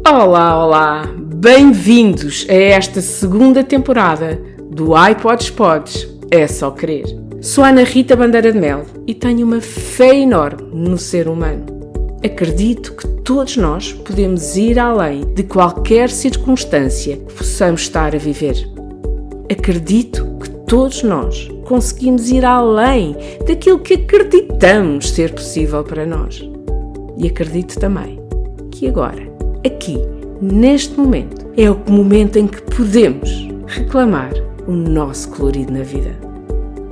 Olá, olá! Bem-vindos a esta segunda temporada do iPods Pods, é só querer. Sou a Ana Rita Bandeira de Mel e tenho uma fé enorme no ser humano. Acredito que todos nós podemos ir além de qualquer circunstância que possamos estar a viver. Acredito que todos nós conseguimos ir além daquilo que acreditamos ser possível para nós. E acredito também que agora, aqui, neste momento, é o momento em que podemos reclamar o nosso colorido na vida.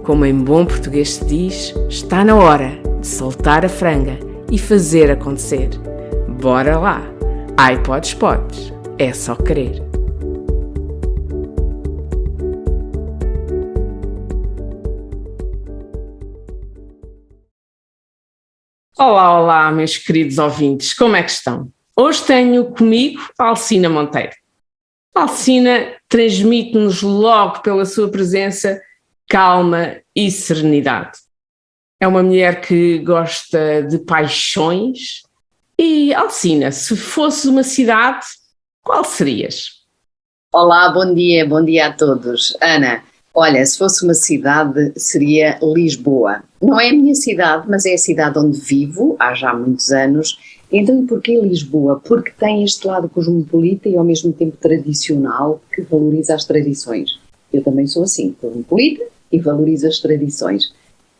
Como em bom português se diz, está na hora de soltar a franga e fazer acontecer. Bora lá! iPods Pods, é só querer. Olá, olá, meus queridos ouvintes, como é que estão? Hoje tenho comigo a Alcina Monteiro. A Alcina transmite-nos logo pela sua presença calma e serenidade. É uma mulher que gosta de paixões. E, Alcina, se fosse uma cidade, qual serias? Olá, bom dia a todos. Ana, olha, se fosse uma cidade seria Lisboa. Não é a minha cidade, mas é a cidade onde vivo há já muitos anos. Então, e porquê Lisboa? Porque tem este lado cosmopolita e ao mesmo tempo tradicional que valoriza as tradições. Eu também sou assim, cosmopolita e valorizo as tradições.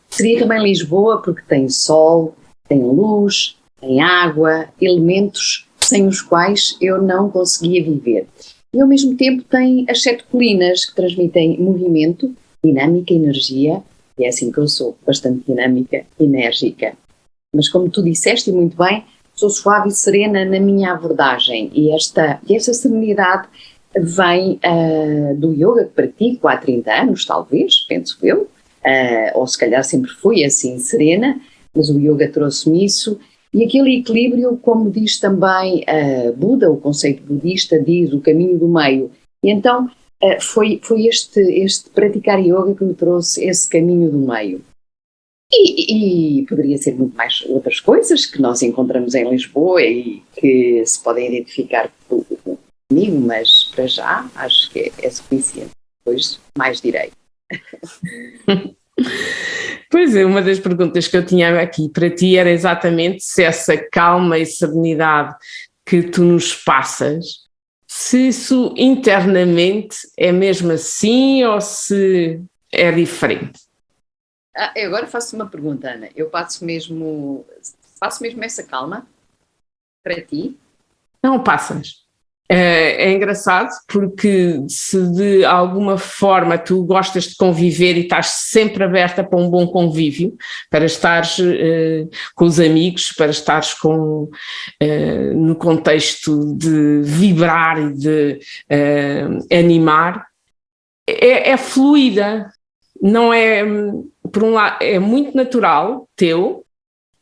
Seria também Lisboa porque tem sol, tem luz, tem água, elementos sem os quais eu não conseguia viver. E ao mesmo tempo tem as 7 colinas que transmitem movimento, dinâmica, energia, e é assim que eu sou, bastante dinâmica, enérgica. Mas como tu disseste e muito bem, sou suave e serena na minha abordagem e esta serenidade vem do yoga que pratico há 30 anos, talvez, penso eu, ou se calhar sempre fui assim serena, mas o yoga trouxe-me isso. E aquele equilíbrio, como diz também Buda, o conceito budista diz o caminho do meio. E então foi este praticar yoga que me trouxe esse caminho do meio. E poderia ser muito mais outras coisas que nós encontramos em Lisboa e que se podem identificar comigo, mas para já acho que é suficiente. Depois mais direi. Pois é, uma das perguntas que eu tinha aqui para ti era exatamente se essa calma e serenidade que tu nos passas, se isso internamente é mesmo assim ou se é diferente. Eu agora faço uma pergunta, Ana. Eu faço mesmo essa calma para ti? Não passas. É engraçado porque se de alguma forma tu gostas de conviver e estás sempre aberta para um bom convívio, para estares com os amigos, para estares no contexto de vibrar e de animar, é fluida, não é, por um lado, é muito natural teu,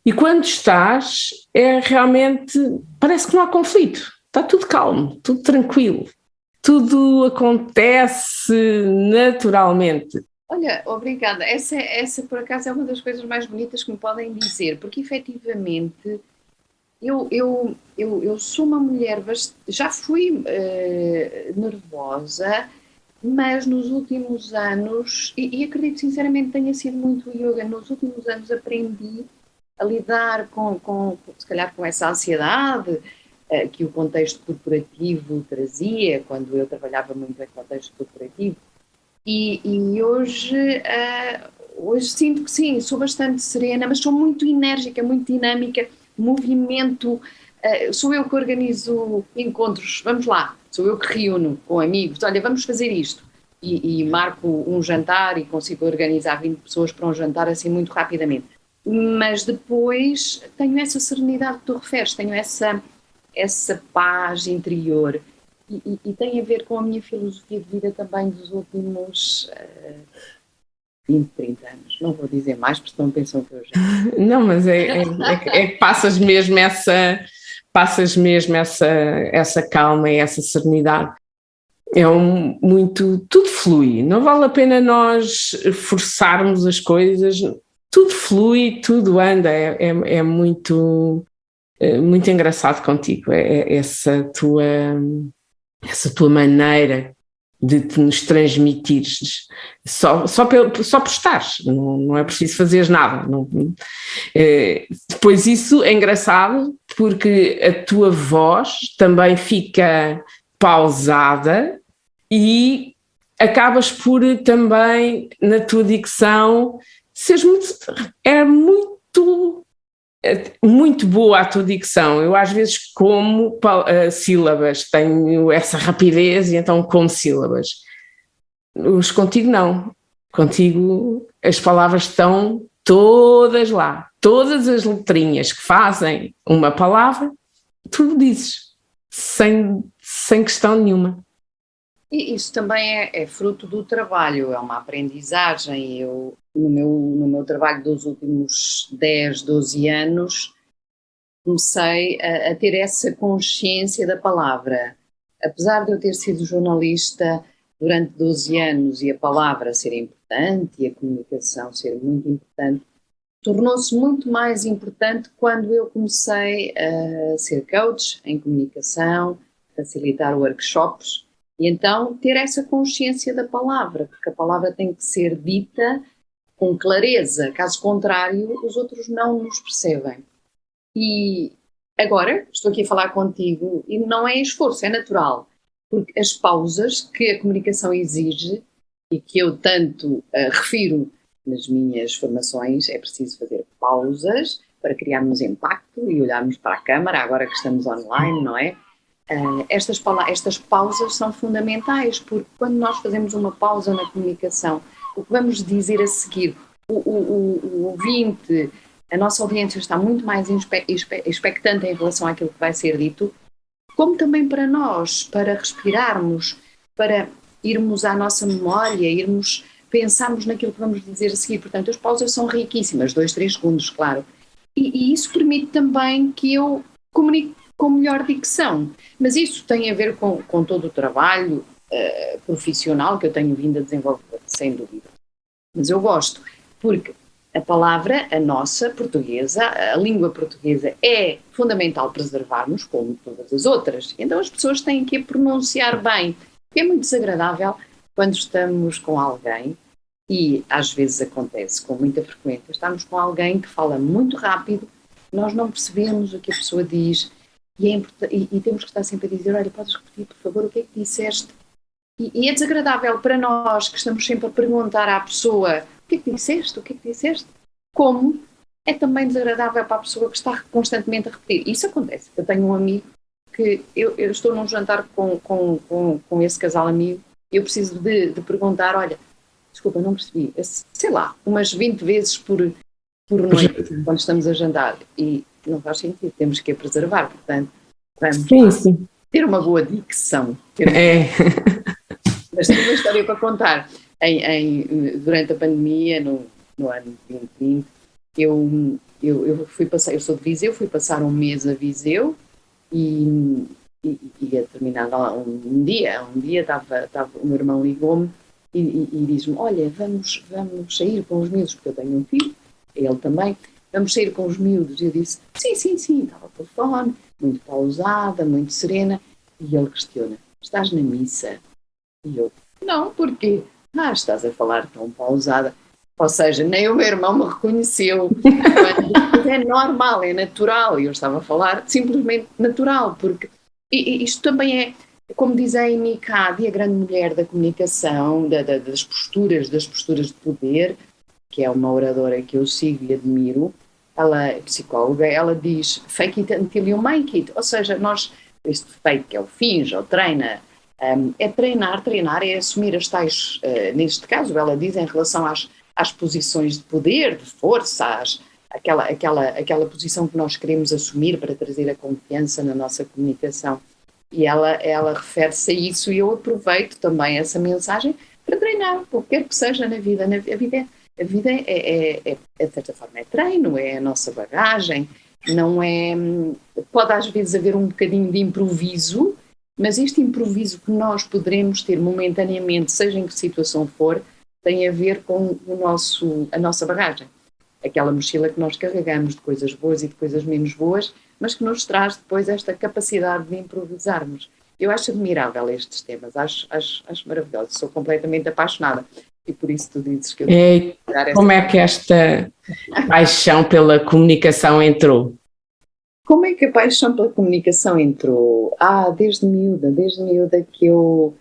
e quando estás, é realmente, parece que não há conflito. Está tudo calmo, tudo tranquilo, tudo acontece naturalmente. Olha, obrigada. Essa por acaso é uma das coisas mais bonitas que me podem dizer, porque efetivamente eu sou uma mulher, já fui nervosa, mas nos últimos anos, e acredito sinceramente tenha sido muito yoga, nos últimos anos aprendi a lidar se calhar com essa ansiedade, que o contexto corporativo trazia, quando eu trabalhava muito em contexto corporativo, e hoje sinto que sim, sou bastante serena, mas sou muito enérgica, muito dinâmica, movimento, sou eu que organizo encontros, vamos lá, sou eu que reúno com amigos, olha, vamos fazer isto, e marco um jantar e consigo organizar 20 pessoas para um jantar assim muito rapidamente, mas depois tenho essa serenidade que tu referes, tenho essa paz interior e tem a ver com a minha filosofia de vida também dos últimos 20, 30 anos. Não vou dizer mais porque senão pensam que eu já... Não, mas é que passas mesmo essa calma e essa serenidade. Tudo flui, não vale a pena nós forçarmos as coisas, tudo flui, tudo anda, é muito muito engraçado contigo, essa tua maneira de te nos transmitires, só por estares, não é preciso fazeres nada. Depois isso é engraçado porque a tua voz também fica pausada e acabas por também, na tua dicção, seres muito boa a tua dicção. Eu às vezes como sílabas, tenho essa rapidez e então como sílabas. Mas contigo não. Contigo as palavras estão todas lá. Todas as letrinhas que fazem uma palavra, tu dizes, sem questão nenhuma. E isso também é fruto do trabalho, é uma aprendizagem. Eu, no meu trabalho dos últimos 10, 12 anos, comecei a ter essa consciência da palavra. Apesar de eu ter sido jornalista durante 12 anos e a palavra ser importante e a comunicação ser muito importante, tornou-se muito mais importante quando eu comecei a ser coach em comunicação, facilitar workshops, e então ter essa consciência da palavra, porque a palavra tem que ser dita com clareza, caso contrário os outros não nos percebem. E agora estou aqui a falar contigo e não é esforço, é natural, porque as pausas que a comunicação exige e que eu tanto refiro nas minhas formações, é preciso fazer pausas para criarmos impacto e olharmos para a câmara, agora que estamos online, não é? Estas pausas são fundamentais, porque quando nós fazemos uma pausa na comunicação, o que vamos dizer a seguir, o ouvinte, a nossa audiência está muito mais expectante em relação àquilo que vai ser dito, como também para nós, para respirarmos, para irmos à nossa memória, pensarmos naquilo que vamos dizer a seguir. Portanto, as pausas são riquíssimas, 2, 3 segundos, claro. E isso permite também que eu comunique com melhor dicção. Mas isso tem a ver com todo o trabalho profissional que eu tenho vindo a desenvolver, sem dúvida. Mas eu gosto, porque a palavra, a nossa portuguesa, a língua portuguesa é fundamental preservarmos, como todas as outras. Então as pessoas têm que a pronunciar bem, porque é muito desagradável quando estamos com alguém, e às vezes acontece com muita frequência, estamos com alguém que fala muito rápido, nós não percebemos o que a pessoa diz, e temos que estar sempre a dizer, olha, podes repetir, por favor, o que é que disseste? E é desagradável para nós, que estamos sempre a perguntar à pessoa, o que é que disseste? O que é que disseste? Como é também desagradável para a pessoa que está constantemente a repetir. Isso acontece. Eu tenho um amigo que eu estou num jantar com esse casal amigo e eu preciso de perguntar, olha, desculpa, não percebi, sei lá, umas 20 vezes por noite, quando estamos a jantar, e não faz sentido, temos que a preservar, portanto, vamos ter uma boa dicção. Mas tenho uma história para contar. Durante a pandemia, no ano 2020, eu fui passar, eu sou de Viseu, fui passar um mês a Viseu e a determinado um dia o meu irmão ligou-me e diz-me, olha, vamos sair com os miúdos, porque eu tenho um filho, ele também, vamos sair com os miúdos. E eu disse, sim, estava ao telefone, muito pausada, muito serena, e ele questiona, estás na missa? E eu, não, porquê? Estás a falar tão pausada. Ou seja, nem o meu irmão me reconheceu. É normal, é natural. E eu estava a falar simplesmente natural, porque isto também é, como diz a Amy Cuddy, a grande mulher da comunicação, das posturas de poder, que é uma oradora que eu sigo e admiro. Ela é psicóloga, ela diz fake it until you make it. Ou seja, este fake é o finge, ou treina, é treinar, é assumir as tais, neste caso ela diz em relação às posições de poder, de força, aquela posição que nós queremos assumir para trazer a confiança na nossa comunicação. E ela refere-se a isso, e eu aproveito também essa mensagem para treinar, o que quer que seja na vida. A vida de certa forma, é treino, é a nossa bagagem, não é... Pode às vezes haver um bocadinho de improviso, mas este improviso que nós poderemos ter momentaneamente, seja em que situação for, tem a ver com a nossa bagagem. aquela mochila que nós carregamos de coisas boas e de coisas menos boas, mas que nos traz depois esta capacidade de improvisarmos. Eu acho admirável estes temas, acho maravilhoso, sou completamente apaixonada e por isso tu dizes que eu tenho que dar essa... Como é que esta paixão pela comunicação entrou? Como é que a paixão pela comunicação entrou? Desde miúda que eu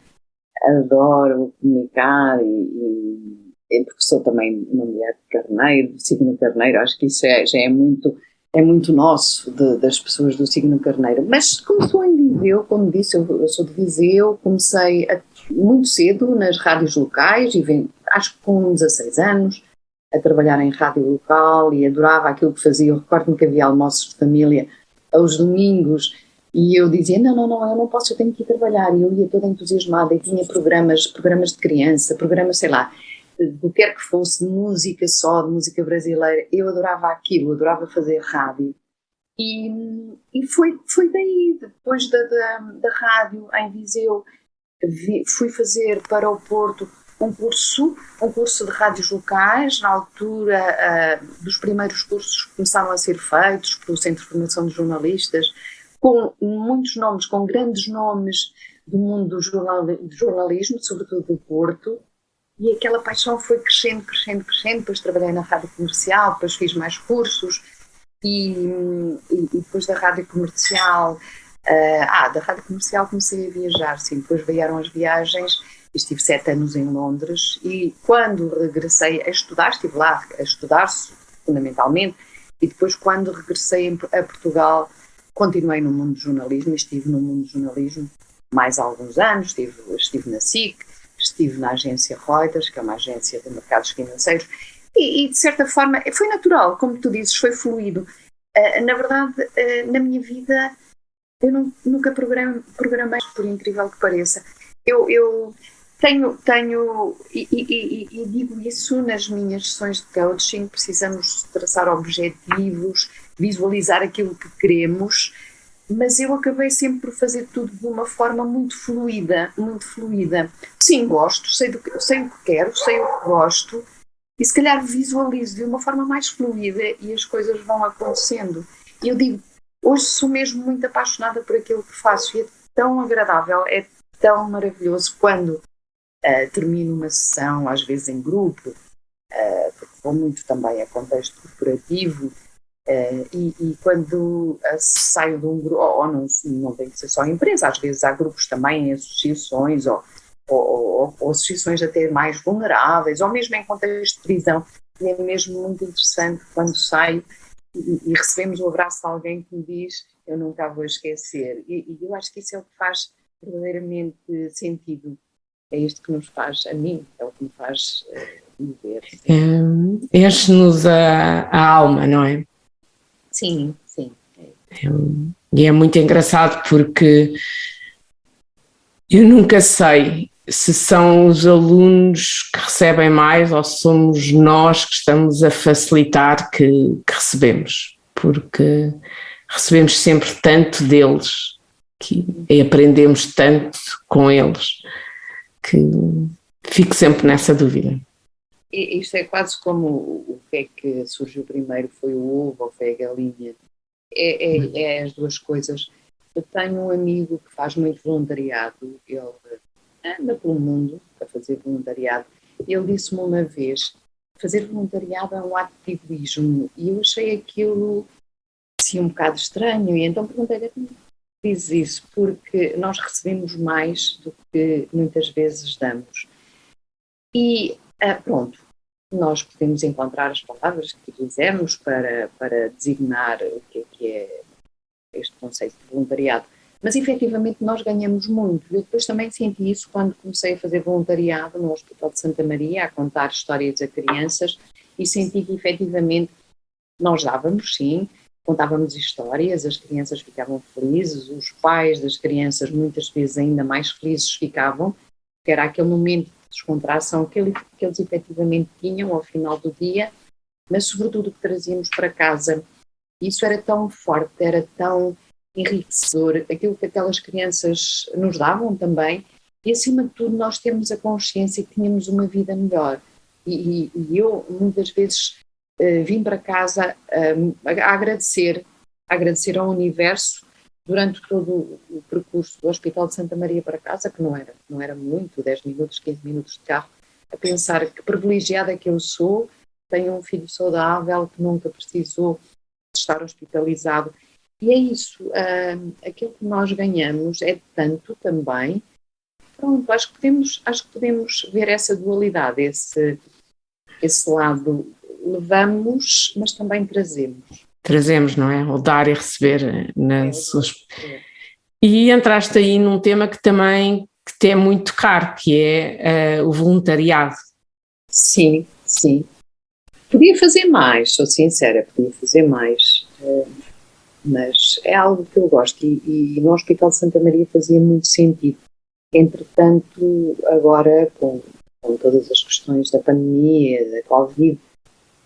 adoro comunicar e porque sou também uma mulher de carneiro, do signo carneiro, acho que isso já é muito nosso, das pessoas do signo carneiro. Mas começou em Viseu, como disse, eu sou de Viseu, comecei muito cedo nas rádios locais, acho que com 16 anos, a trabalhar em rádio local e adorava aquilo que fazia. Eu recordo-me que havia almoços de família aos domingos e eu dizia, não, eu não posso, eu tenho que ir trabalhar. E eu ia toda entusiasmada e tinha programas de criança, programas, sei lá, do que quer que fosse, de música só, de música brasileira. Eu adorava aquilo, adorava fazer rádio. E foi daí, depois da rádio em Viseu, fui fazer para o Porto um curso de rádios locais. Na altura dos primeiros cursos que começaram a ser feitos pelo Centro de Formação de Jornalistas, com muitos nomes, com grandes nomes do mundo do jornalismo, sobretudo do Porto, e aquela paixão foi crescendo, depois trabalhei na rádio comercial, depois fiz mais cursos, e depois da rádio comercial, da rádio comercial comecei a viajar, sim, depois vieram as viagens. Estive 7 anos em Londres e quando regressei a estudar, estive lá a estudar fundamentalmente, e depois quando regressei a Portugal continuei no mundo do jornalismo, estive no mundo do jornalismo mais alguns anos, estive na SIC, estive na agência Reuters, que é uma agência de mercados financeiros, e de certa forma foi natural, como tu dizes, foi fluido. Na verdade, na minha vida eu nunca programei, por incrível que pareça. Eu tenho e digo isso nas minhas sessões de coaching, precisamos traçar objetivos, visualizar aquilo que queremos, mas eu acabei sempre por fazer tudo de uma forma muito fluida. Sim, gosto, sei o que quero, sei o que gosto, e se calhar visualizo de uma forma mais fluida e as coisas vão acontecendo. E eu digo, hoje sou mesmo muito apaixonada por aquilo que faço e é tão agradável, é tão maravilhoso quando termino uma sessão, às vezes em grupo, porque vou muito também a contexto corporativo, e quando saio de um grupo, ou não tem que ser só empresa, às vezes há grupos também em associações, ou associações até mais vulneráveis, ou mesmo em contexto de prisão, e é mesmo muito interessante quando saio e recebemos o abraço de alguém que me diz, eu nunca a vou esquecer, e eu acho que isso é o que faz verdadeiramente sentido. É isto que nos faz, a mim, é o que me faz viver. Enche-nos a alma, não é? Sim. E é muito engraçado porque eu nunca sei se são os alunos que recebem mais ou se somos nós que estamos a facilitar que recebemos, porque recebemos sempre tanto deles e aprendemos tanto com eles que fico sempre nessa dúvida. Isto é quase como o que é que surgiu primeiro, foi o ovo ou foi a galinha? É as duas coisas. Eu tenho um amigo que faz muito voluntariado, ele anda pelo mundo a fazer voluntariado, e ele disse-me uma vez, fazer voluntariado é um ato de egoísmo, e eu achei aquilo assim um bocado estranho, e então perguntei-lhe, diz isso, porque nós recebemos mais do que muitas vezes damos. E pronto, nós podemos encontrar as palavras que quisermos para designar o que é este conceito de voluntariado, mas efetivamente nós ganhamos muito. Eu depois também senti isso quando comecei a fazer voluntariado no Hospital de Santa Maria, a contar histórias a crianças, e senti que efetivamente nós dávamos, sim, contávamos histórias, as crianças ficavam felizes, os pais das crianças muitas vezes ainda mais felizes ficavam, porque era aquele momento de descontração que eles efetivamente tinham ao final do dia, mas sobretudo o que trazíamos para casa. Isso era tão forte, era tão enriquecedor, aquilo que aquelas crianças nos davam também, e acima de tudo nós temos a consciência que tínhamos uma vida melhor. E eu muitas vezes vim para casa a agradecer ao universo durante todo o percurso do Hospital de Santa Maria para casa, que não era muito, 10 minutos, 15 minutos de carro, a pensar que privilegiada que eu sou, tenho um filho saudável que nunca precisou de estar hospitalizado. E é isso, aquilo que nós ganhamos é tanto também. Pronto, acho que podemos ver essa dualidade, esse lado. Levamos, mas também trazemos. Trazemos, não é? O dar e receber nas suas... E entraste aí num tema que também que te é muito caro, que é o voluntariado. Sim, sim. Podia fazer mais, sou sincera, podia fazer mais, mas é algo que eu gosto e no Hospital de Santa Maria fazia muito sentido. Entretanto, agora com todas as questões da pandemia, da Covid,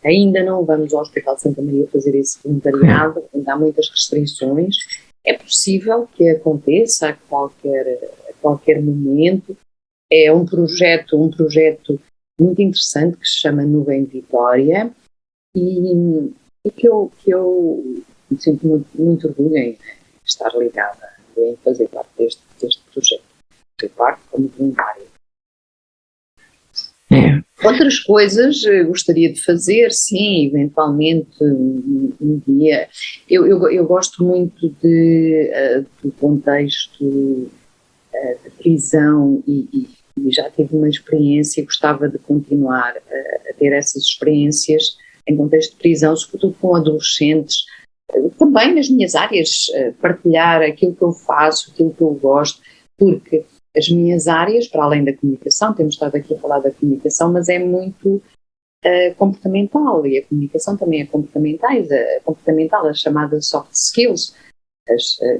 ainda não vamos ao Hospital de Santa Maria fazer esse voluntariado, ainda há muitas restrições. É possível que aconteça a qualquer momento. É um projeto muito interessante que se chama Nuvem Vitória e que eu me sinto muito orgulho em estar ligada, em fazer parte deste projeto. Fazer parte como voluntária. Outras coisas gostaria de fazer, sim, eventualmente um dia. Eu gosto muito do contexto de prisão e já tive uma experiência e gostava de continuar a ter essas experiências em contexto de prisão, sobretudo com adolescentes, também nas minhas áreas, partilhar aquilo que eu faço, aquilo que eu gosto, porque as minhas áreas, para além da comunicação, temos estado aqui a falar da comunicação, mas é muito comportamental, e a comunicação também é comportamental, as chamadas soft skills,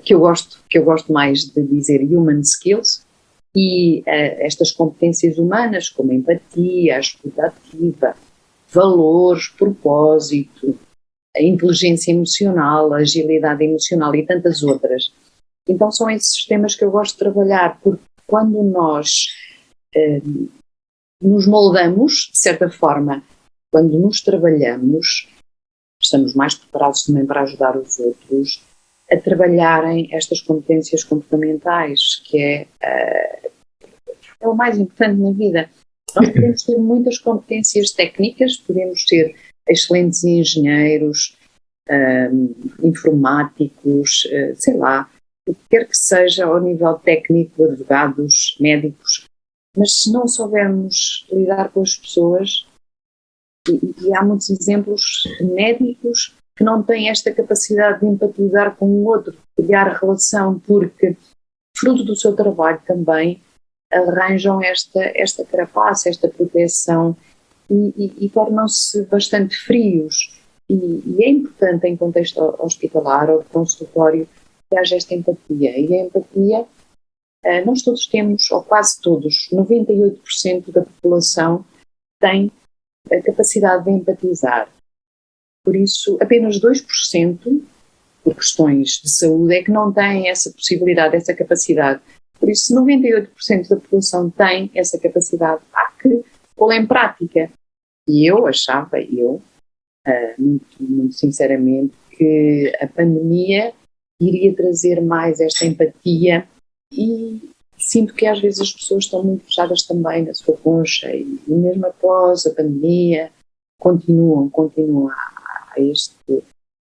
que eu gosto mais de dizer human skills, e estas competências humanas, como a empatia, a escuta ativa, valores, propósito, a inteligência emocional, a agilidade emocional e tantas outras. Então são esses temas que eu gosto de trabalhar, porque quando nós nos moldamos, de certa forma, quando nos trabalhamos, estamos mais preparados também para ajudar os outros a trabalharem estas competências comportamentais, que é o mais importante na vida. Nós podemos ter muitas competências técnicas, podemos ser excelentes engenheiros, informáticos, sei lá, o que quer que seja ao nível técnico, advogados, médicos, mas se não soubermos lidar com as pessoas, e há muitos exemplos de médicos que não têm esta capacidade de empatizar com o outro, de criar relação, porque fruto do seu trabalho também arranjam esta carapaça, esta proteção e tornam-se bastante frios. E é importante em contexto hospitalar ou de consultório que haja esta empatia. E a empatia, nós todos temos, ou quase todos, 98% da população tem a capacidade de empatizar. Por isso, apenas 2%, por questões de saúde, é que não têm essa possibilidade, essa capacidade. Por isso, 98% da população tem essa capacidade. Há que pô-la em prática. E eu achava, muito sinceramente, que a pandemia iria trazer mais esta empatia e sinto que às vezes as pessoas estão muito fechadas também na sua concha e mesmo após a pandemia continuam a este...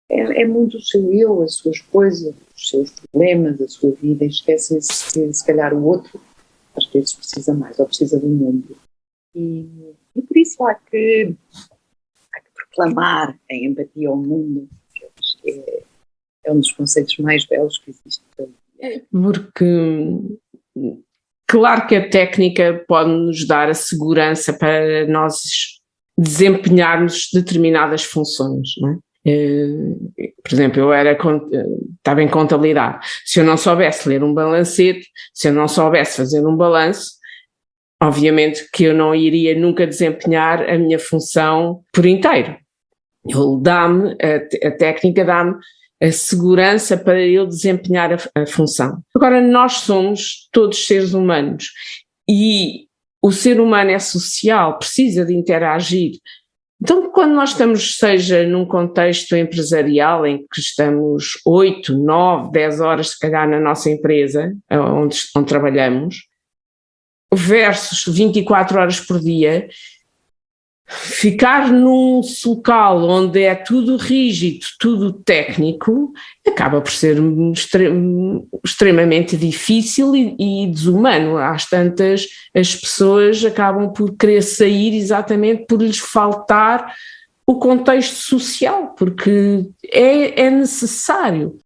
É muito o seu eu, as suas coisas, os seus problemas, a sua vida, e esquecem-se que se calhar o outro às vezes precisa mais, ou precisa do mundo. E por isso há que proclamar a empatia ao mundo, que eu acho que é um dos conceitos mais belos que existe. Porque, claro que a técnica pode nos dar a segurança para nós desempenharmos determinadas funções, não é? Por exemplo, eu estava em contabilidade. Se eu não soubesse ler um balancete, se eu não soubesse fazer um balanço, obviamente que eu não iria nunca desempenhar a minha função por inteiro. A técnica dá-me a segurança para eu desempenhar a função. Agora, nós somos todos seres humanos e o ser humano é social, precisa de interagir Então, quando nós estamos, seja num contexto empresarial em que estamos 8, 9, 10 horas, se calhar, na nossa empresa, onde trabalhamos, versus 24 horas por dia, ficar num local onde é tudo rígido, tudo técnico, acaba por ser extremamente difícil e desumano. Às tantas, as pessoas acabam por querer sair exatamente por lhes faltar o contexto social, porque é necessário.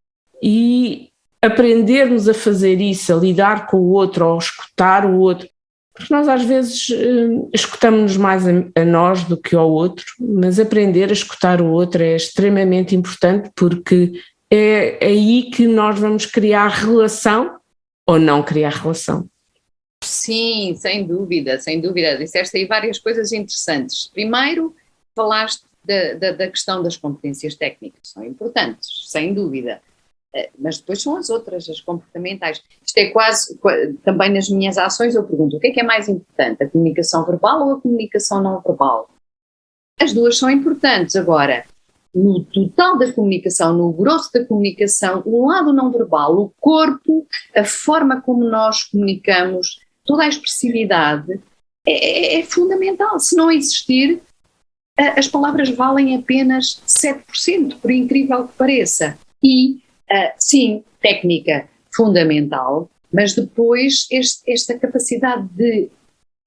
E aprendermos a fazer isso, a lidar com o outro, a escutar o outro, porque nós às vezes escutamos-nos mais a nós do que ao outro, mas aprender a escutar o outro é extremamente importante, porque é aí que nós vamos criar relação ou não criar relação. Sim, sem dúvida, sem dúvida. Disseste aí várias coisas interessantes. Primeiro, falaste da questão das competências técnicas, são importantes, sem dúvida. Mas depois são as outras, as comportamentais. Isto é quase, também nas minhas ações eu pergunto, o que é mais importante, a comunicação verbal ou a comunicação não verbal? As duas são importantes. Agora, no total da comunicação, no grosso da comunicação, o lado não verbal, o corpo, a forma como nós comunicamos, toda a expressividade é fundamental. Se não existir, as palavras valem apenas 7%, por incrível que pareça. E sim, técnica fundamental, mas depois esta capacidade de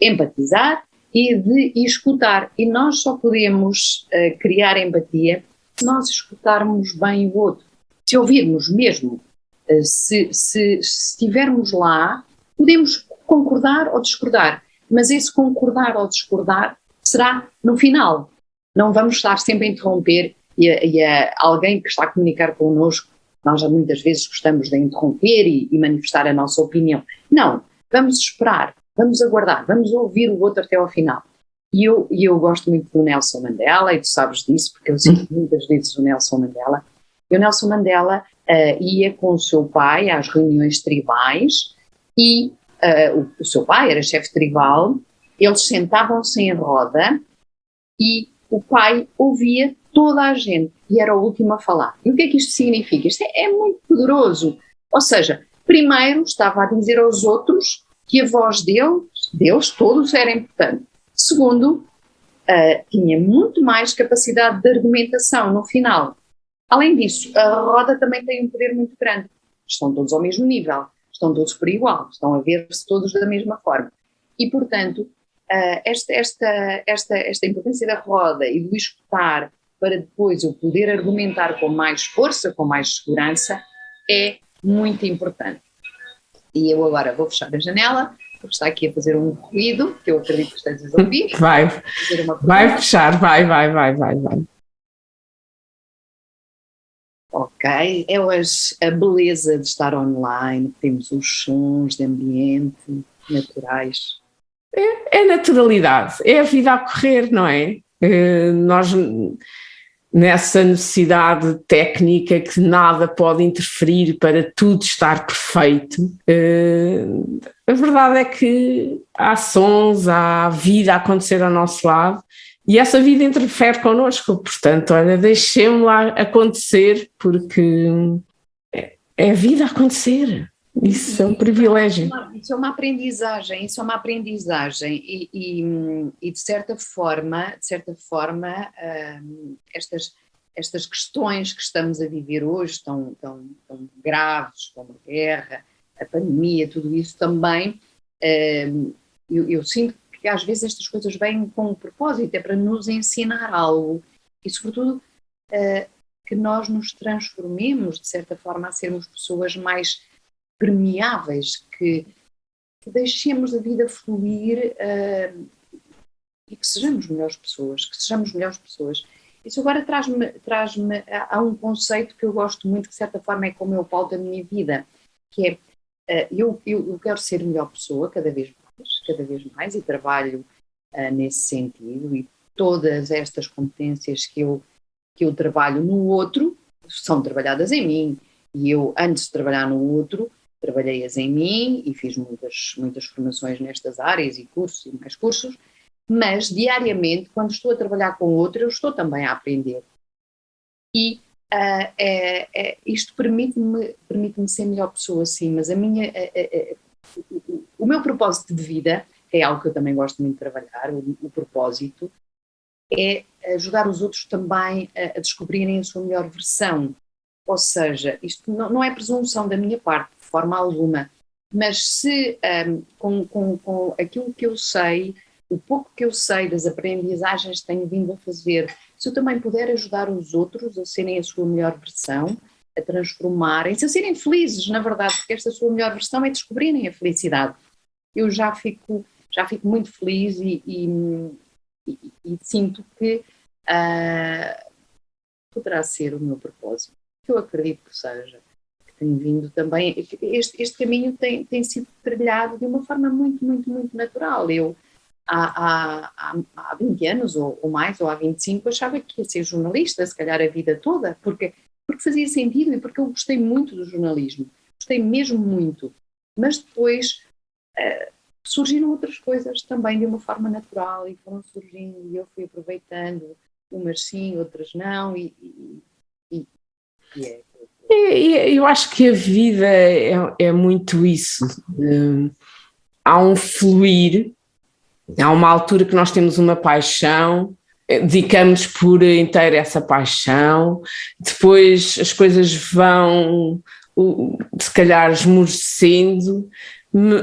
empatizar e de escutar. E nós só podemos criar empatia se nós escutarmos bem o outro. Se ouvirmos mesmo, se estivermos lá, podemos concordar ou discordar, mas esse concordar ou discordar será no final. Não vamos estar sempre a interromper e alguém que está a comunicar connosco. Nós já muitas vezes gostamos de interromper e manifestar a nossa opinião. Não, vamos esperar, vamos aguardar, vamos ouvir o outro até ao final. E eu gosto muito do Nelson Mandela, e tu sabes disso, porque eu cito muitas vezes o Nelson Mandela. E o Nelson Mandela ia com o seu pai às reuniões tribais e o seu pai era chefe tribal, eles sentavam-se em roda e o pai ouvia toda a gente e era o último a falar. E o que é que isto significa? Isto é muito poderoso. Ou seja, primeiro estava a dizer aos outros que a voz deles todos era importante. Segundo, tinha muito mais capacidade de argumentação no final. Além disso, a roda também tem um poder muito grande. Estão todos ao mesmo nível, estão todos por igual, estão a ver-se todos da mesma forma. E, portanto, esta importância da roda e do escutar para depois eu poder argumentar com mais força, com mais segurança, é muito importante. E eu agora vou fechar a janela, porque está aqui a fazer um ruído, que eu acredito que estejas a ouvir. Vai fechar, vai. Ok, é hoje a beleza de estar online, temos os sons de ambiente naturais. É naturalidade, é a vida a correr, não é? Nós, nessa necessidade técnica que nada pode interferir para tudo estar perfeito, a verdade é que há sons, há vida a acontecer ao nosso lado e essa vida interfere connosco, portanto, olha, deixemos-la acontecer porque é a vida a acontecer. Isso é um privilégio. Isso é uma aprendizagem, e de certa forma, estas questões que estamos a viver hoje, tão graves como a guerra, a pandemia, tudo isso também, eu sinto que às vezes estas coisas vêm com um propósito, é para nos ensinar algo e sobretudo que nós nos transformemos de certa forma a sermos pessoas mais permeáveis, que deixemos a vida fluir e que sejamos melhores pessoas, Isso agora traz-me a um conceito que eu gosto muito, que de certa forma é como eu pauto a minha vida, que é, eu quero ser melhor pessoa cada vez mais e trabalho nesse sentido, e todas estas competências que eu trabalho no outro são trabalhadas em mim, e eu antes de trabalhar no outro trabalhei-as em mim e fiz muitas formações nestas áreas e cursos e mais cursos, mas diariamente, quando estou a trabalhar com outro, eu estou também a aprender. E isto permite-me ser melhor pessoa, sim, mas o meu propósito de vida, que é algo que eu também gosto muito de trabalhar, o propósito, é ajudar os outros também a descobrirem a sua melhor versão. Ou seja, isto não é presunção da minha parte, de forma alguma, mas se com aquilo que eu sei, o pouco que eu sei das aprendizagens que tenho vindo a fazer, se eu também puder ajudar os outros a serem a sua melhor versão, a transformarem-se, a serem felizes, na verdade, porque esta sua melhor versão é descobrirem a felicidade. Eu já fico muito feliz e sinto que poderá ser o meu propósito, que eu acredito que seja, que tem vindo também, este caminho tem sido trilhado de uma forma muito, muito, muito natural. Eu há 20 anos ou mais, ou há 25, achava que ia ser jornalista, se calhar a vida toda, porque fazia sentido e porque eu gostei muito do jornalismo, gostei mesmo muito, mas depois surgiram outras coisas também de uma forma natural e foram surgindo e eu fui aproveitando, umas sim, outras não Eu acho que a vida é muito isso. Há um fluir, há uma altura que nós temos uma paixão, dedicamos por inteiro essa paixão, depois as coisas vão, se calhar, esmorecendo,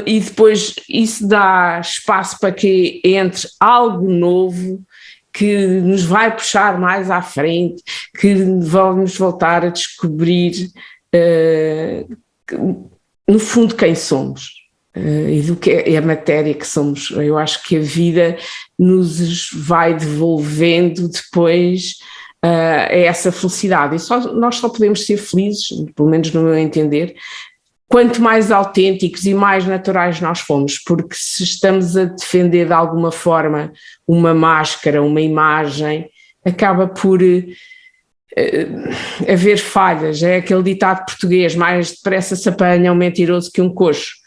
e depois isso dá espaço para que entre algo novo que nos vai puxar mais à frente, que vamos voltar a descobrir, no fundo, quem somos. E do que é a matéria que somos. Eu acho que a vida nos vai devolvendo depois a essa felicidade. E nós só podemos ser felizes, pelo menos no meu entender, quanto mais autênticos e mais naturais nós formos, porque se estamos a defender de alguma forma uma máscara, uma imagem, acaba por haver falhas. É aquele ditado português: mais depressa se apanha um mentiroso que um coxo.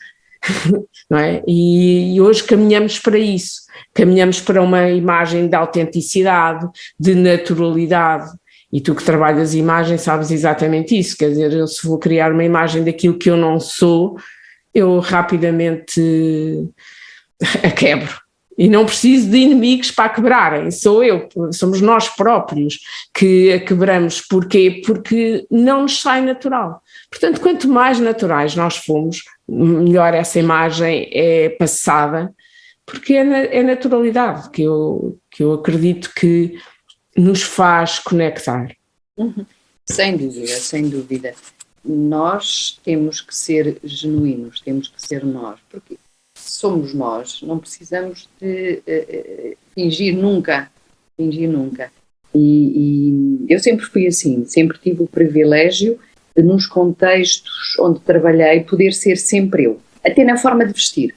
Não é? E hoje caminhamos para isso, caminhamos para uma imagem de autenticidade, de naturalidade, e tu que trabalhas imagem sabes exatamente isso, quer dizer, eu se vou criar uma imagem daquilo que eu não sou, eu rapidamente a quebro, e não preciso de inimigos para a quebrarem, somos nós próprios que a quebramos. Porquê? Porque não nos sai natural. Portanto, quanto mais naturais nós formos, melhor essa imagem é passada, porque é naturalidade que eu acredito que nos faz conectar. Sem dúvida, sem dúvida. Nós temos que ser genuínos, temos que ser nós, porque somos nós, não precisamos de fingir nunca. E eu sempre fui assim, sempre tive o privilégio de, nos contextos onde trabalhei, poder ser sempre eu, até na forma de vestir.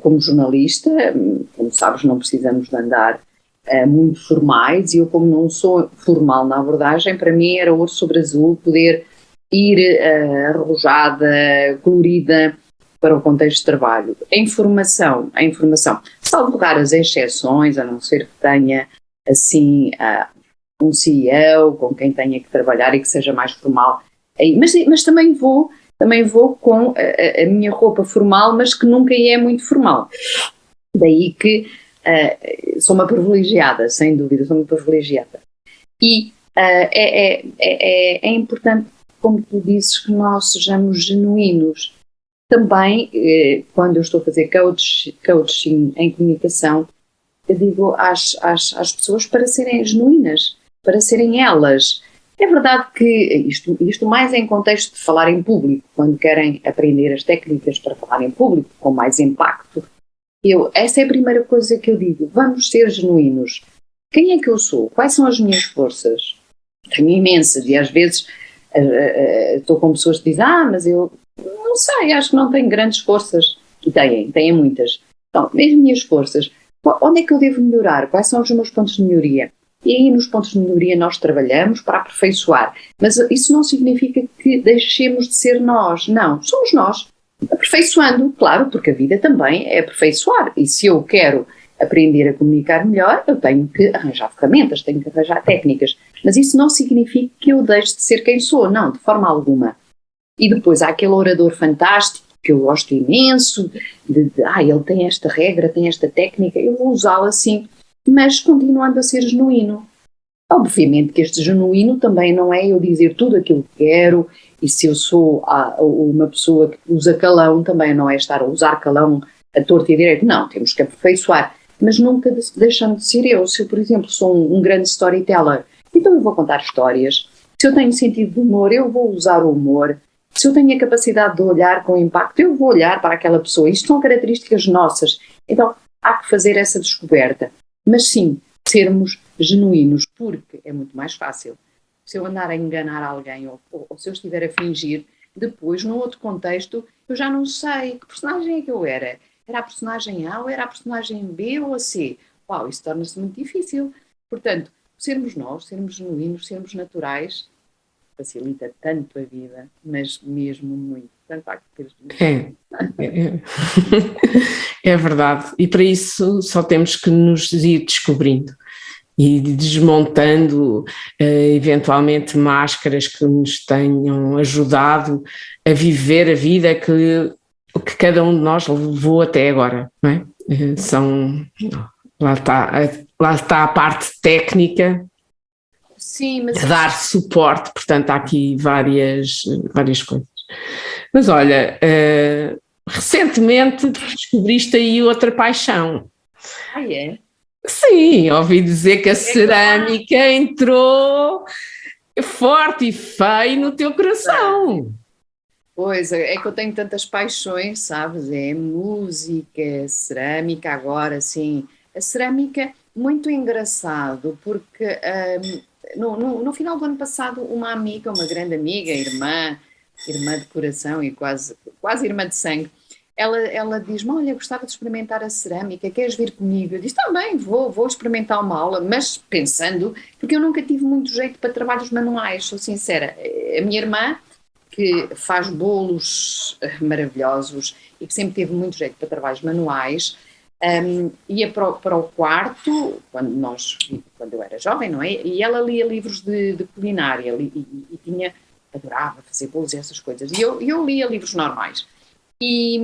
Como jornalista, como sabes, não precisamos de andar muito formais, e eu, como não sou formal na abordagem, para mim era ouro sobre azul poder ir arrojada, colorida para o contexto de trabalho. A informação, salvo raras exceções, a não ser que tenha assim um CEO com quem tenha que trabalhar e que seja mais formal, mas também vou com a minha roupa formal, mas que nunca é muito formal. Daí que sou uma privilegiada, sem dúvida, sou uma privilegiada. E é importante, como tu dizes, que nós sejamos genuínos. Também, quando eu estou a fazer coaching em comunicação, eu digo às pessoas para serem genuínas, para serem elas. É verdade que isto mais em contexto de falar em público, quando querem aprender as técnicas para falar em público com mais impacto, essa é a primeira coisa que eu digo: vamos ser genuínos. Quem é que eu sou? Quais são as minhas forças? Tenho imensas, e às vezes estou com pessoas que dizem: mas eu não sei, acho que não tenho grandes forças. E têm muitas. Então, as minhas forças, onde é que eu devo melhorar? Quais são os meus pontos de melhoria? E aí nos pontos de melhoria nós trabalhamos para aperfeiçoar. Mas isso não significa que deixemos de ser nós. Não, somos nós. Aperfeiçoando, claro, porque a vida também é aperfeiçoar. E se eu quero aprender a comunicar melhor, eu tenho que arranjar ferramentas, tenho que arranjar técnicas. Mas isso não significa que eu deixe de ser quem sou, não, de forma alguma. E depois há aquele orador fantástico que eu gosto imenso, ele tem esta regra, tem esta técnica, eu vou usá-la assim, mas continuando a ser genuíno. Obviamente que este genuíno também não é eu dizer tudo aquilo que quero, e se eu sou uma pessoa que usa calão, também não é estar a usar calão a torto e a direito, não, temos que aperfeiçoar, mas nunca deixando de ser eu. Se eu, por exemplo, sou um grande storyteller, então eu vou contar histórias. Se eu tenho sentido de humor, eu vou usar o humor. Se eu tenho a capacidade de olhar com impacto, eu vou olhar para aquela pessoa. Isto são características nossas. Então, há que fazer essa descoberta. Mas sim, sermos genuínos, porque é muito mais fácil. Se eu andar a enganar alguém ou se eu estiver a fingir, depois, num outro contexto, eu já não sei que personagem é que eu era. Era a personagem A ou era a personagem B ou a C? Uau, isso torna-se muito difícil. Portanto, sermos nós, sermos genuínos, sermos naturais, facilita tanto a vida, mas mesmo muito. Portanto, há que ter... É verdade. E para isso só temos que nos ir descobrindo e desmontando eventualmente máscaras que nos tenham ajudado a viver a vida que cada um de nós levou até agora, não é? Lá está a parte técnica. Sim, mas de dar suporte, portanto há aqui várias coisas. Mas olha, recentemente descobriste aí outra paixão. é? Sim, ouvi dizer que a cerâmica entrou forte e feio no teu coração. Pois, é que eu tenho tantas paixões, sabes? É música, cerâmica, agora sim. A cerâmica, muito engraçado, porque no final do ano passado, uma amiga, uma grande amiga, irmã de coração e quase irmã de sangue, ela diz-me: olha, gostava de experimentar a cerâmica, queres vir comigo? Eu disse: também, vou experimentar uma aula, mas pensando, porque eu nunca tive muito jeito para trabalhos manuais, sou sincera. A minha irmã, que faz bolos maravilhosos e que sempre teve muito jeito para trabalhos manuais, ia para o quarto, quando eu era jovem, não é? E ela lia livros de culinária e adorava fazer bolos e essas coisas. E eu lia livros normais. E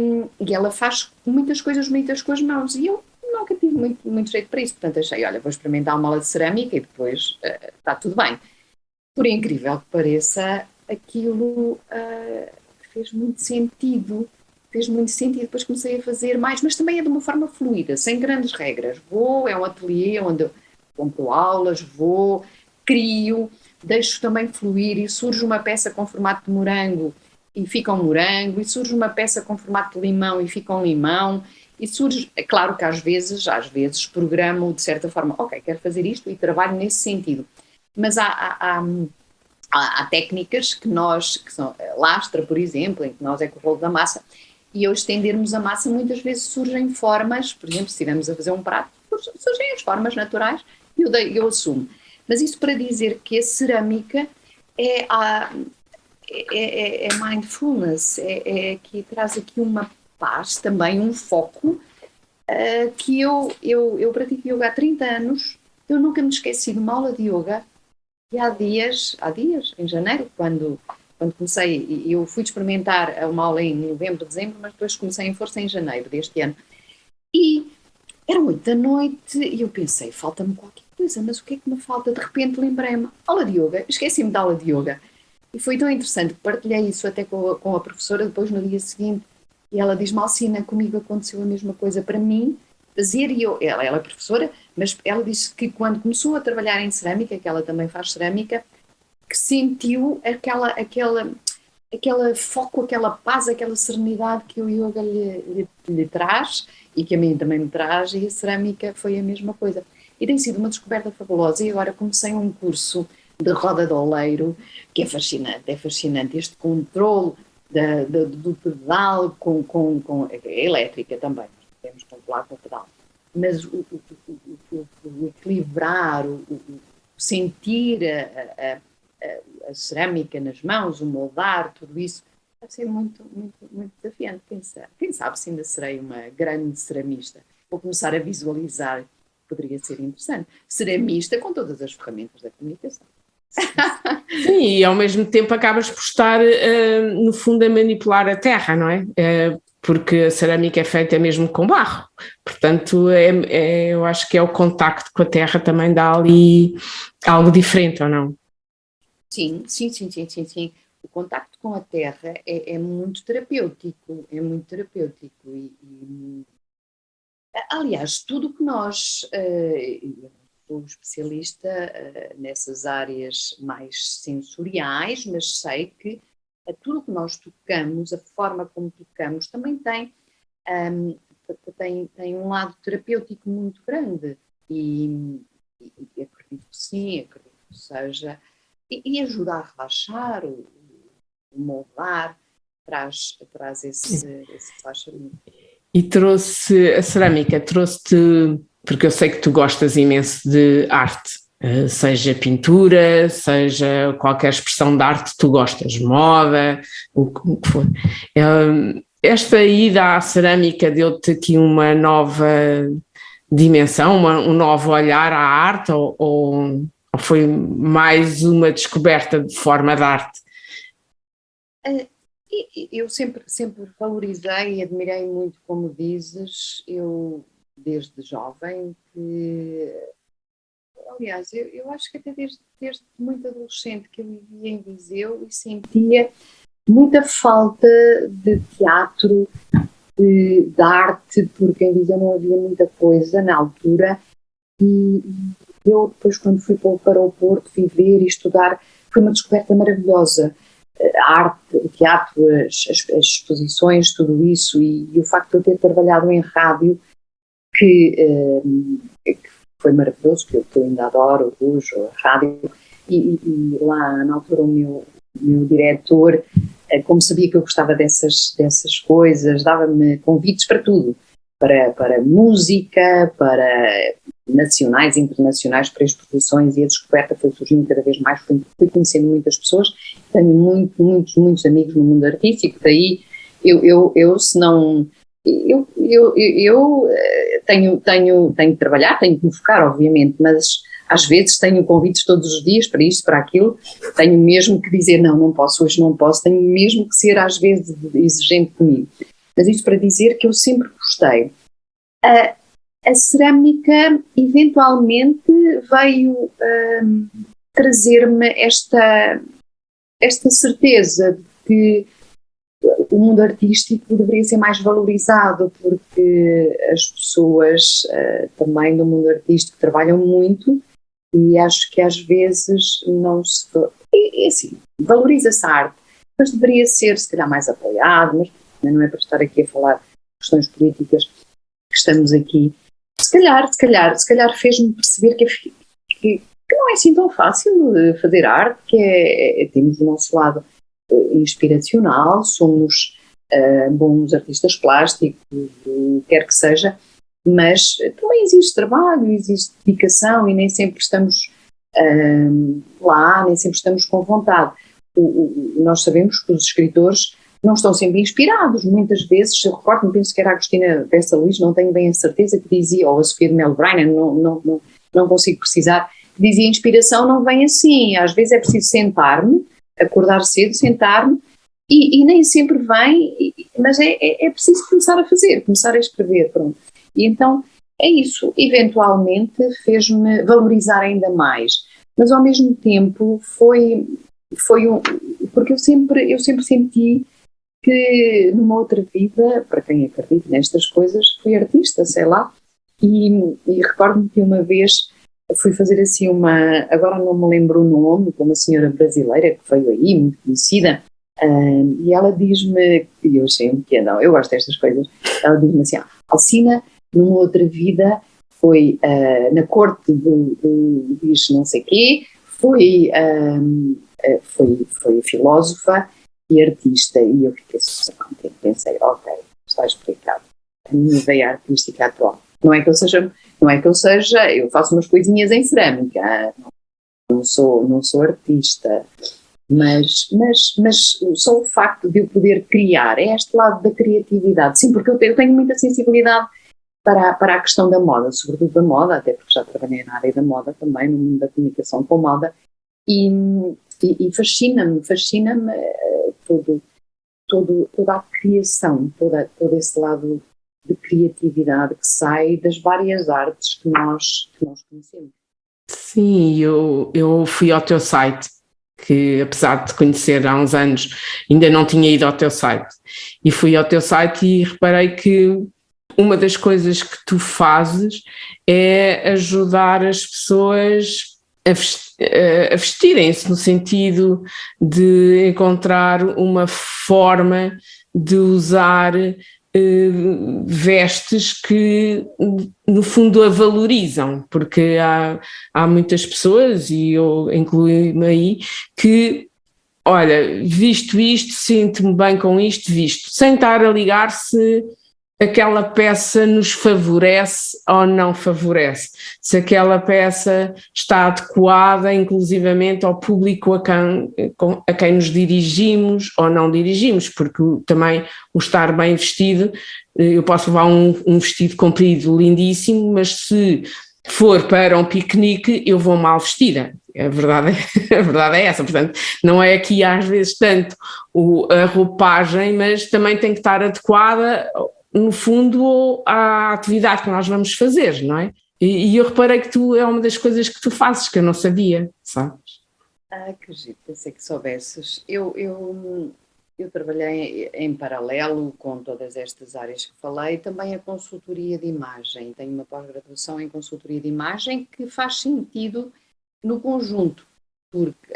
ela faz muitas coisas bonitas com as mãos. E eu nunca tive muito jeito para isso. Portanto, achei, olha, vou experimentar uma aula de cerâmica e depois está tudo bem. Por incrível que pareça, aquilo fez muito sentido. Depois comecei a fazer mais, mas também é de uma forma fluida, sem grandes regras. É um ateliê onde eu compro aulas, crio, deixo também fluir e surge uma peça com formato de morango e fica um morango, e surge uma peça com formato de limão e fica um limão, e surge, é claro que às vezes programo de certa forma, ok, quero fazer isto e trabalho nesse sentido. Mas há técnicas que são lastra, por exemplo, em que nós é com o rolo da massa, e ao estendermos a massa muitas vezes surgem formas, por exemplo, se estivermos a fazer um prato, surgem as formas naturais e eu assumo. Mas isso para dizer que a cerâmica é mindfulness, que traz aqui uma paz, também um foco, que eu pratico yoga há 30 anos, eu nunca me esqueci de uma aula de yoga. E há dias, em janeiro, quando comecei, eu fui experimentar uma aula em novembro, dezembro, mas depois comecei em força em janeiro deste ano. E eram 8 da noite e eu pensei, falta-me qualquer coisa, mas o que é que me falta? De repente lembrei-me, aula de yoga, esqueci-me da aula de yoga. E foi tão interessante que partilhei isso até com a professora depois no dia seguinte. E ela diz-me: Alcina, comigo aconteceu a mesma coisa. Para mim, ela é professora, mas ela disse que quando começou a trabalhar em cerâmica, que ela também faz cerâmica, que sentiu aquele foco, aquela paz, aquela serenidade que o yoga lhe traz e que a mim também me traz, e a cerâmica foi a mesma coisa. E tem sido uma descoberta fabulosa. E agora comecei um curso de roda de oleiro, que é fascinante este controle do pedal com elétrica também, podemos controlar com o pedal, mas o equilibrar, o sentir a cerâmica nas mãos, o moldar, tudo isso, Deve ser muito, muito, muito desafiante pensar. Quem sabe se ainda serei uma grande ceramista. Vou começar a visualizar, poderia ser interessante. Ceramista com todas as ferramentas da comunicação. Sim, e ao mesmo tempo acabas por estar, no fundo, a manipular a terra, não é? Porque a cerâmica é feita mesmo com barro, portanto, eu acho que é o contacto com a terra também dá ali algo diferente, ou não? Sim, sim, sim, sim, sim, sim. O contacto com a terra é muito terapêutico, é muito terapêutico aliás, tudo o que nós, eu sou especialista nessas áreas mais sensoriais, mas sei que tudo o que nós tocamos, a forma como tocamos, também um, tem um lado terapêutico muito grande e acredito que sim, acredito que seja, e ajuda a relaxar, o moldar, traz esse relaxamento. E trouxe a cerâmica, trouxe-te, porque eu sei que tu gostas imenso de arte, seja pintura, seja qualquer expressão de arte, tu gostas, moda, o que for. Esta ida à cerâmica deu-te aqui uma nova dimensão, um novo olhar à arte, ou foi mais uma descoberta de forma de arte? Eu sempre valorizei e admirei muito, como dizes, eu desde jovem, aliás, eu acho que até desde muito adolescente que eu vivia em Viseu e sentia muita falta de teatro, de arte, porque em Viseu não havia muita coisa na altura e eu depois quando fui para o Porto viver e estudar, foi uma descoberta maravilhosa. A arte, o teatro, as exposições, tudo isso e o facto de eu ter trabalhado em rádio que foi maravilhoso, que eu ainda adoro hoje, a rádio, e lá na altura o meu diretor, como sabia que eu gostava dessas coisas, dava-me convites para tudo, para música, para nacionais, internacionais, para exposições, e a descoberta foi surgindo cada vez mais, fui conhecendo muitas pessoas, tenho muitos amigos no mundo artístico, daí eu se não... Eu tenho de trabalhar, tenho de me focar, obviamente, mas às vezes tenho convites todos os dias para isto, para aquilo, tenho mesmo que dizer não posso, hoje não posso, tenho mesmo que ser às vezes exigente comigo. Mas isto para dizer que eu sempre gostei. A cerâmica eventualmente veio trazer-me esta certeza de que o mundo artístico deveria ser mais valorizado, porque as pessoas também no mundo artístico trabalham muito e acho que às vezes não se... assim, valoriza-se a arte, mas deveria ser se calhar mais apoiado, mas não é para estar aqui a falar questões políticas que estamos aqui. Se calhar fez-me perceber que não é assim tão fácil fazer arte, que temos o nosso lado inspiracional, somos bons artistas plásticos, quer que seja, mas também existe trabalho, existe dedicação e nem sempre estamos lá, nem sempre estamos com vontade. Nós sabemos que os escritores não estão sempre inspirados, muitas vezes, eu recordo-me, penso que era a Agostina Bessa Luís, não tenho bem a certeza, que dizia, ou a Sofia de Melo Brainer, não consigo precisar, que dizia, a inspiração não vem assim, às vezes é preciso sentar-me, acordar cedo, sentar-me, e nem sempre vem, mas é preciso começar a fazer, começar a escrever, pronto. E então é isso, eventualmente fez-me valorizar ainda mais, mas ao mesmo tempo foi porque eu sempre senti que numa outra vida, para quem acredita nestas coisas, fui artista, sei lá, e recordo-me que uma vez fui fazer assim agora não me lembro o nome, com uma senhora brasileira que veio aí, muito conhecida, e ela diz-me, e eu sempre que não, eu gosto destas coisas, ela diz-me assim, Alcina, numa outra vida foi na corte do diz não sei quê, foi filósofa e artista, e eu fiquei super contente, pensei, ok, está explicado, a minha veia artística atual. Não é que eu seja, eu faço umas coisinhas em cerâmica, não sou artista, Mas só o facto de eu poder criar, é este lado da criatividade, sim, porque eu tenho muita sensibilidade para a questão da moda, sobretudo da moda, até porque já trabalhei na área da moda também, no mundo da comunicação com moda, e fascina-me toda a criação, todo esse lado de criatividade que sai das várias artes que nós conhecemos. Sim, eu fui ao teu site, que apesar de te conhecer há uns anos, ainda não tinha ido ao teu site. E fui ao teu site e reparei que uma das coisas que tu fazes é ajudar as pessoas a vestirem-se, no sentido de encontrar uma forma de usar vestes que no fundo a valorizam, porque há muitas pessoas, e eu incluo-me aí, que olha, visto isto, sinto-me bem com isto, visto, sem estar a ligar se aquela peça nos favorece ou não favorece, se aquela peça está adequada inclusivamente ao público a quem nos dirigimos ou não dirigimos, porque também o estar bem vestido, eu posso levar um vestido comprido lindíssimo, mas se for para um piquenique eu vou mal vestida. A verdade é essa, portanto, não é aqui às vezes tanto a roupagem, mas também tem que estar adequada no fundo à atividade que nós vamos fazer, não é? E eu reparei que é uma das coisas que tu fazes, que eu não sabia, sabes? Que giro, pensei que soubesses. Eu trabalhei em paralelo com todas estas áreas que falei, também a consultoria de imagem. Tenho uma pós-graduação em consultoria de imagem que faz sentido no conjunto, porque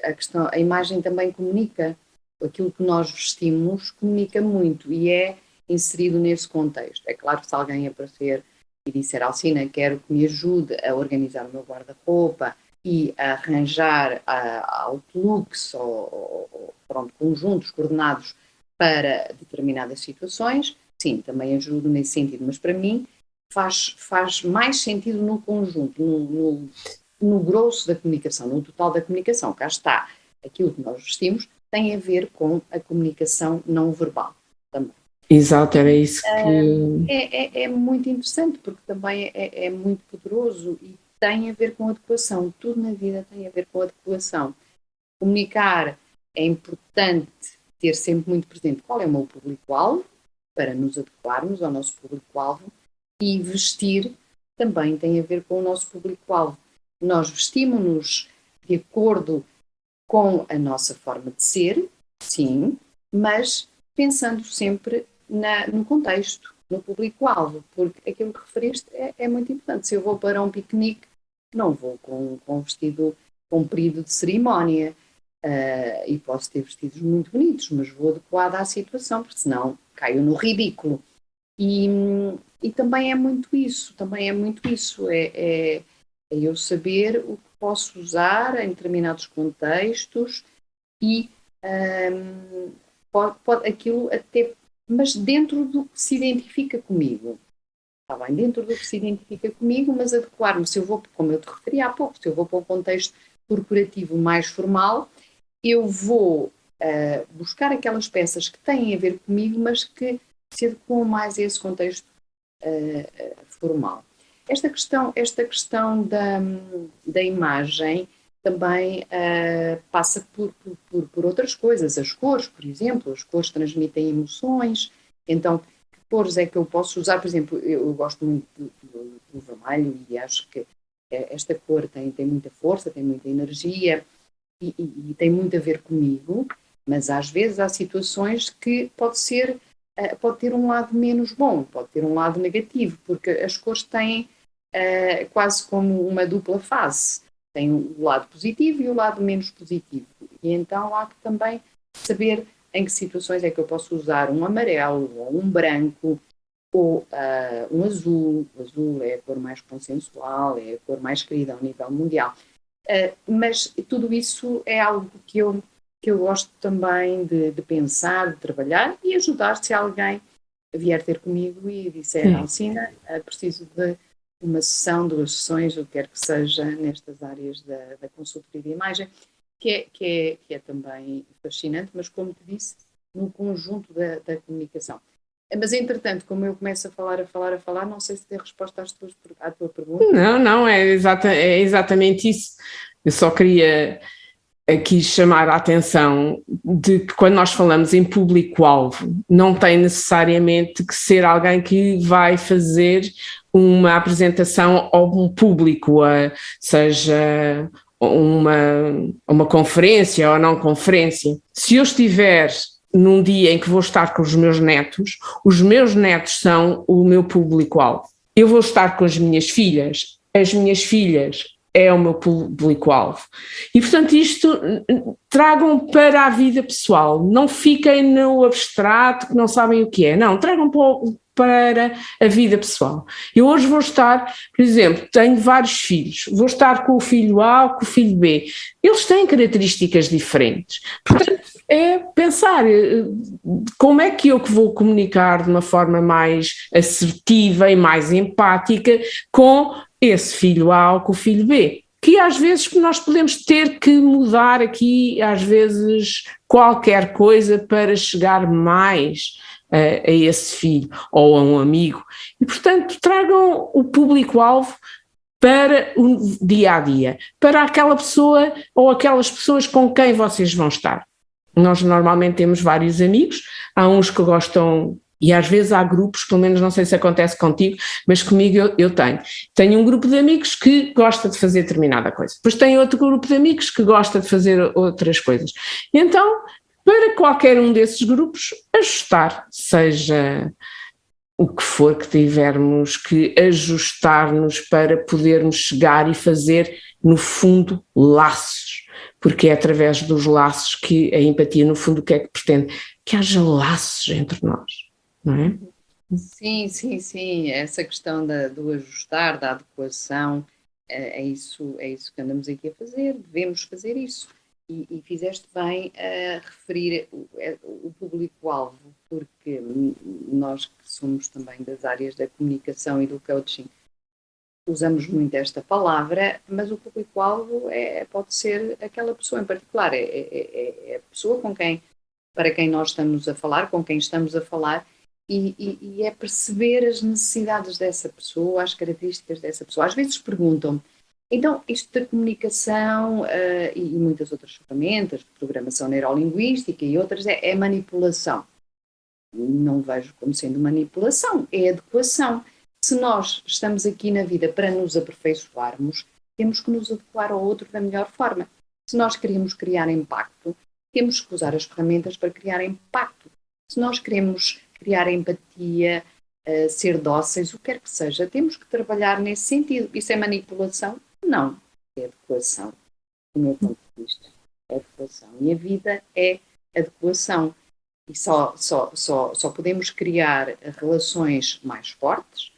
a imagem também comunica, aquilo que nós vestimos comunica muito e é inserido nesse contexto. É claro que se alguém aparecer e disser, Alcina, quero que me ajude a organizar o meu guarda-roupa e a arranjar outlooks ou conjuntos coordenados para determinadas situações, sim, também ajudo nesse sentido, mas para mim faz mais sentido no conjunto, no grosso da comunicação, no total da comunicação. Cá está, aquilo que nós vestimos tem a ver com a comunicação não verbal também. Exato, era isso que... É muito interessante, porque também é muito poderoso e tem a ver com adequação. Tudo na vida tem a ver com adequação. Comunicar é importante ter sempre muito presente qual é o meu público-alvo, para nos adequarmos ao nosso público-alvo, e vestir também tem a ver com o nosso público-alvo. Nós vestimos-nos de acordo com a nossa forma de ser, sim, mas pensando sempre no contexto, no público-alvo, porque aquilo que referiste é muito importante. Se eu vou para um piquenique, não vou com um vestido comprido de cerimónia, e posso ter vestidos muito bonitos, mas vou adequada à situação, porque senão caio no ridículo. E também é muito isso, é eu saber o que posso usar em determinados contextos e pode aquilo até, mas dentro do que se identifica comigo. Está bem, dentro do que se identifica comigo, mas adequar-me, se eu vou, como eu te referi há pouco, se eu vou para um contexto corporativo mais formal, eu vou buscar aquelas peças que têm a ver comigo, mas que se adequam mais a esse contexto formal. Esta questão da imagem também passa por outras coisas. As cores, por exemplo, as cores transmitem emoções, então que cores é que eu posso usar? Por exemplo, eu gosto muito do vermelho e acho que esta cor tem muita força, tem muita energia e tem muito a ver comigo, mas às vezes há situações que pode ter um lado menos bom, pode ter um lado negativo, porque as cores têm quase como uma dupla face. Tem o lado positivo e o lado menos positivo. E então há que também saber em que situações é que eu posso usar um amarelo, ou um branco, ou um azul. O azul é a cor mais consensual, é a cor mais querida ao nível mundial. Mas tudo isso é algo que eu gosto também de pensar, de trabalhar e ajudar se alguém vier ter comigo e disser, Alcina, preciso de uma sessão, 2 sessões, o que quer que seja, nestas áreas da consultoria de imagem. que é também fascinante, mas como te disse, no conjunto da comunicação. Mas, entretanto, como eu começo a falar, não sei se tem resposta à tua pergunta. Não, é exatamente isso. Eu só queria aqui chamar a atenção de que quando nós falamos em público-alvo, não tem necessariamente que ser alguém que vai fazer uma apresentação a um público, seja uma conferência ou não conferência. Se eu estiver num dia em que vou estar com os meus netos são o meu público-alvo. Eu vou estar com as minhas filhas é o meu público-alvo. E, portanto, isto tragam para a vida pessoal, não fiquem no abstrato, que não sabem o que é, não, tragam para a vida pessoal. Eu hoje vou estar, por exemplo, tenho vários filhos, vou estar com o filho A ou com o filho B, eles têm características diferentes, portanto, é pensar como é que eu vou comunicar de uma forma mais assertiva e mais empática com esse filho A ou com o filho B, que às vezes nós podemos ter que mudar aqui, às vezes, qualquer coisa para chegar mais a esse filho ou a um amigo. E, portanto, tragam o público-alvo para o dia-a-dia, para aquela pessoa ou aquelas pessoas com quem vocês vão estar. Nós normalmente temos vários amigos, há uns que gostam, e às vezes há grupos, pelo menos não sei se acontece contigo, mas comigo eu tenho um grupo de amigos que gosta de fazer determinada coisa, depois tem outro grupo de amigos que gosta de fazer outras coisas. Então, para qualquer um desses grupos, ajustar, seja o que for que tivermos que ajustar-nos para podermos chegar e fazer, no fundo, laços, porque é através dos laços que a empatia, no fundo, o que é que pretende? Que haja laços entre nós, não é? Sim, essa questão do ajustar, da adequação, é isso que andamos aqui a fazer, devemos fazer isso. E fizeste bem a referir o público-alvo, porque nós que somos também das áreas da comunicação e do coaching, usamos muito esta palavra, mas o público-alvo pode ser aquela pessoa em particular, é a pessoa para quem nós estamos a falar, com quem estamos a falar, e é perceber as necessidades dessa pessoa, as características dessa pessoa. Às vezes perguntam-me, então, isto da comunicação e muitas outras ferramentas, programação neurolinguística e outras, é manipulação. Não vejo como sendo manipulação, é adequação. Se nós estamos aqui na vida para nos aperfeiçoarmos, temos que nos adequar ao outro da melhor forma. Se nós queremos criar impacto, temos que usar as ferramentas para criar impacto. Se nós queremos criar empatia, ser dóceis, o que quer que seja, temos que trabalhar nesse sentido. Isso é manipulação? Não, é adequação, do meu ponto de vista. É adequação. E a vida é adequação. E só podemos criar relações mais fortes,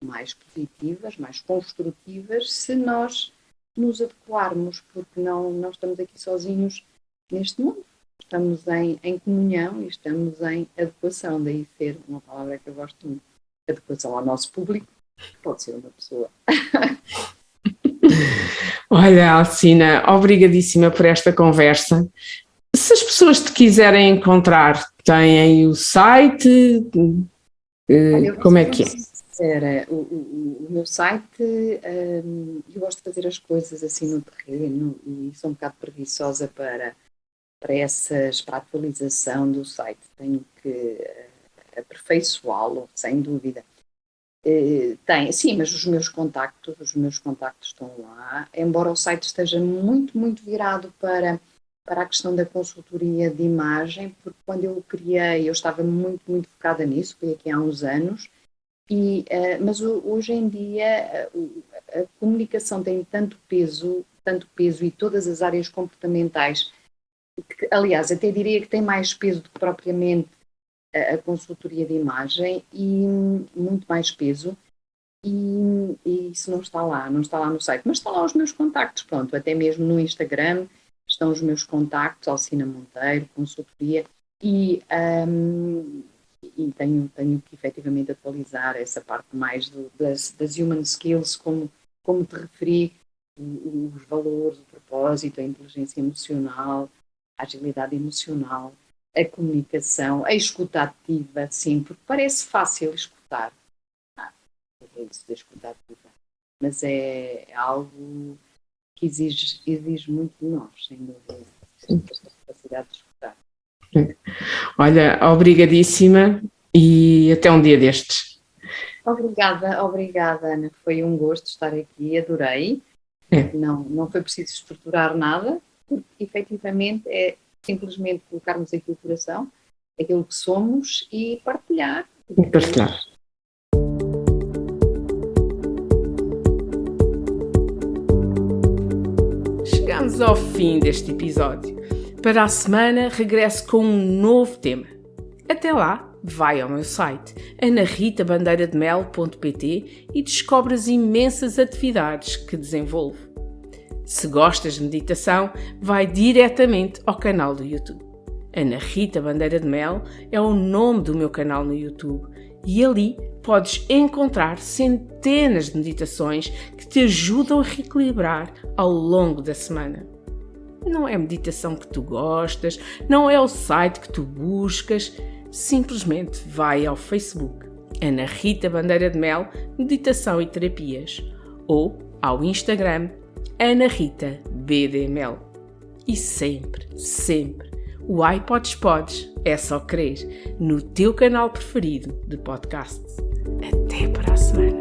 mais positivas, mais construtivas, se nós nos adequarmos, porque não estamos aqui sozinhos neste mundo. Estamos em comunhão e estamos em adequação, daí ser uma palavra que eu gosto muito. Adequação ao nosso público, pode ser uma pessoa. Olha, Alcina, obrigadíssima por esta conversa. Se as pessoas te quiserem encontrar, têm aí o site, como é que é? O meu site, eu gosto de fazer as coisas assim no terreno e sou um bocado preguiçosa para a atualização do site. Tenho que aperfeiçoá-lo, sem dúvida. Sim, mas os meus contactos estão lá, embora o site esteja muito, muito virado para a questão da consultoria de imagem, porque quando eu o criei eu estava muito, muito focada nisso, foi aqui há uns anos, mas hoje em dia a comunicação tem tanto peso e todas as áreas comportamentais, que, aliás, até diria que tem mais peso do que propriamente a consultoria de imagem, e muito mais peso, e isso não está lá no site, mas estão lá os meus contactos, pronto, até mesmo no Instagram estão os meus contactos, Alcina Monteiro, consultoria, e tenho que efetivamente atualizar essa parte mais das human skills, como te referi, os valores, o propósito, a inteligência emocional, a agilidade emocional, a comunicação, a escuta ativa, sim, porque parece fácil escutar. É isso da escuta ativa. Mas é algo que exige muito de nós, sem dúvida, esta capacidade de escutar. Olha, obrigadíssima e até um dia destes. Obrigada, Ana. Foi um gosto estar aqui, adorei. Não foi preciso estruturar nada, porque efetivamente é simplesmente colocarmos aqui o coração, aquilo que somos e partilhar. Chegamos ao fim deste episódio. Para a semana regresso com um novo tema. Até lá, vai ao meu site anarritabandeirademel.pt e descobre as imensas atividades que desenvolvo. Se gostas de meditação, vai diretamente ao canal do YouTube. Ana Rita Bandeira de Mel é o nome do meu canal no YouTube e ali podes encontrar centenas de meditações que te ajudam a reequilibrar ao longo da semana. Não é a meditação que tu gostas, não é o site que tu buscas, simplesmente vai ao Facebook, Ana Rita Bandeira de Mel, Meditação e Terapias, ou ao Instagram, Ana Rita BDML. E sempre, o iPods é só crer no teu canal preferido de podcast. Até para a semana.